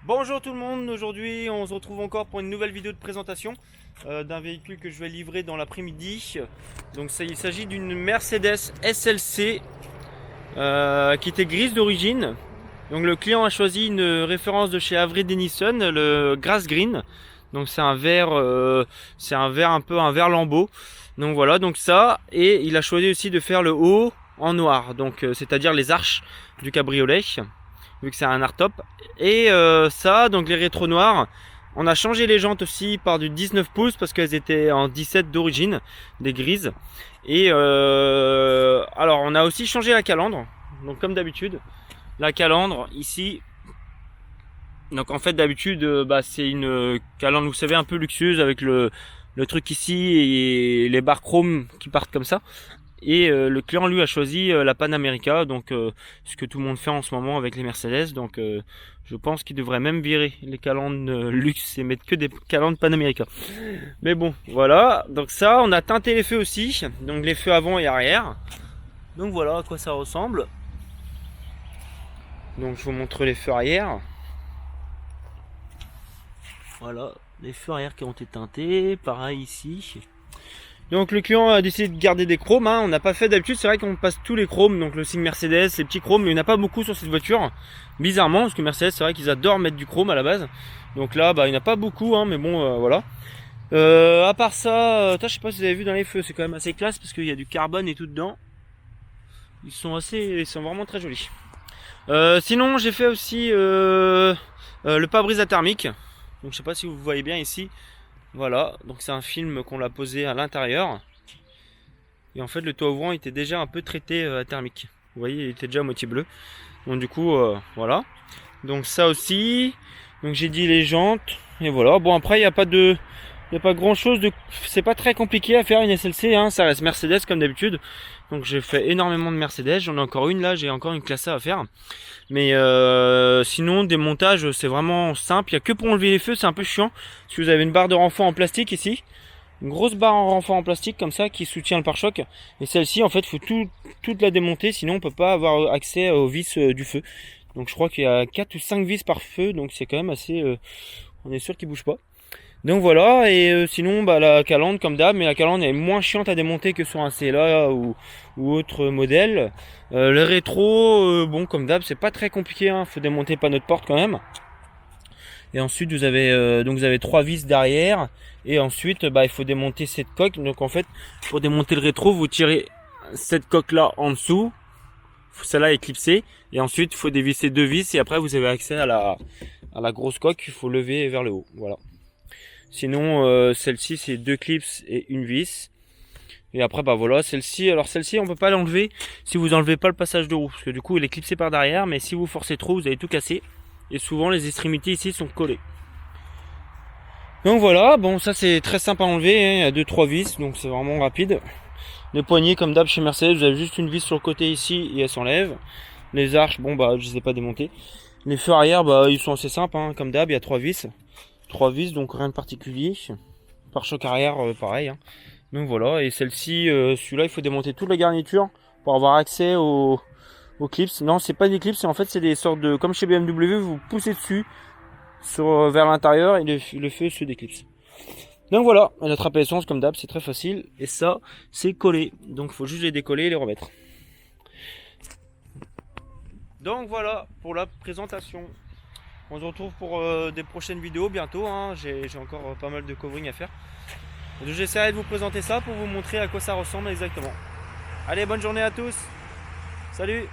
Bonjour tout le monde, aujourd'hui on se retrouve encore pour une nouvelle vidéo de présentation d'un véhicule que je vais livrer dans l'après-midi. Donc il s'agit d'une Mercedes SLC qui était grise d'origine. Donc le client a choisi une référence de chez Avery Dennison, le Grass Green. Donc c'est un vert un peu un vert lambeau. Donc voilà, donc ça, et il a choisi aussi de faire le haut en noir, donc c'est-à-dire les arches du cabriolet, vu que c'est un hardtop. Et ça, donc les rétros noirs, on a changé les jantes aussi par du 19 pouces parce qu'elles étaient en 17 d'origine, des grises. Et alors on a aussi changé la calandre, donc comme d'habitude, la calandre ici. Donc en fait d'habitude c'est une calandre, vous savez, un peu luxueuse avec le truc ici et les barres chrome qui partent comme ça. Et le client lui a choisi la Panamérica, donc ce que tout le monde fait en ce moment avec les Mercedes. Donc je pense qu'il devrait même virer les calandres luxe et mettre que des calandres Panamérica. Mais bon, voilà. Donc ça, on a teinté les feux aussi, donc les feux avant et arrière. Donc voilà à quoi ça ressemble. Donc je vous montre les feux arrière. Voilà, les feux arrière qui ont été teintés, pareil ici. Donc le client a décidé de garder des chromes, hein. On n'a pas fait d'habitude, c'est vrai qu'on passe tous les chromes, donc le signe Mercedes, les petits chromes, mais il n'y en a pas beaucoup sur cette voiture, bizarrement, parce que Mercedes, c'est vrai qu'ils adorent mettre du chrome à la base. Donc là, il n'y en a pas beaucoup, hein, mais bon, voilà. À part ça, je sais pas si vous avez vu dans les feux, c'est quand même assez classe, parce qu'il y a du carbone et tout dedans. Ils sont vraiment très jolis. Sinon, j'ai fait aussi le pare-brise thermique. Donc je sais pas si vous voyez bien ici. Voilà, donc c'est un film qu'on l'a posé à l'intérieur. Et en fait le toit ouvrant était déjà un peu traité thermique. Vous voyez, il était déjà à moitié bleu. Donc du coup, voilà. Donc ça aussi. Donc j'ai dit les jantes. Et voilà. Bon, après il n'y a pas grand chose de. C'est pas très compliqué à faire une SLC, hein. Ça reste Mercedes comme d'habitude. Donc j'ai fait énormément de Mercedes. J'en ai encore une là, j'ai encore une classe A à faire. Mais sinon des montages c'est vraiment simple. Il n'y a que pour enlever les feux, c'est un peu chiant. Si vous avez une barre de renfort en plastique ici, une grosse barre en renfort en plastique comme ça qui soutient le pare-choc. Et celle-ci en fait faut toute la démonter, sinon on peut pas avoir accès aux vis du feu. Donc je crois qu'il y a 4 ou 5 vis par feu, donc c'est quand même assez. On est sûr qu'il bouge pas. Donc voilà, et sinon la calandre comme d'hab, mais la calandre est moins chiante à démonter que sur un CLA ou autre modèle. Le rétro, bon comme d'hab, c'est pas très compliqué, hein, faut démonter pas notre porte quand même. Et ensuite vous avez 3 vis derrière, et ensuite il faut démonter cette coque. Donc en fait pour démonter le rétro, vous tirez cette coque là en dessous, celle-là est clipsée, et ensuite il faut dévisser 2 vis, et après vous avez accès à la grosse coque qu'il faut lever vers le haut. Voilà. Sinon celle-ci c'est 2 clips et une vis. Et après voilà, celle-ci on peut pas l'enlever si vous enlevez pas le passage de roue, parce que du coup il est clipsé par derrière, mais si vous forcez trop vous allez tout casser. Et souvent les extrémités ici sont collées. Donc voilà, bon ça c'est très simple à enlever, hein. Il y a 2-3 vis, donc c'est vraiment rapide. Les poignées comme d'hab chez Mercedes, vous avez juste une vis sur le côté ici et elle s'enlève. Les arches, je les ai pas démontées. Les feux arrière, ils sont assez simples, hein. Comme d'hab, il y a 3 vis. 3 vis, donc rien de particulier. Pare-choc arrière, pareil, hein. Donc voilà, et celle-ci, celui-là, il faut démonter toute la garniture pour avoir accès aux clips. Non, c'est pas des clips, en fait c'est des sortes de, comme chez BMW, vous poussez dessus vers l'intérieur et le feu se déclipse. Donc voilà, la trappe à essence comme d'hab, c'est très facile, et ça c'est collé, donc il faut juste les décoller et les remettre. Donc voilà pour la présentation. On se retrouve pour des prochaines vidéos bientôt, hein. J'ai encore pas mal de covering à faire. Donc j'essaierai de vous présenter ça pour vous montrer à quoi ça ressemble exactement. Allez, bonne journée à tous. Salut.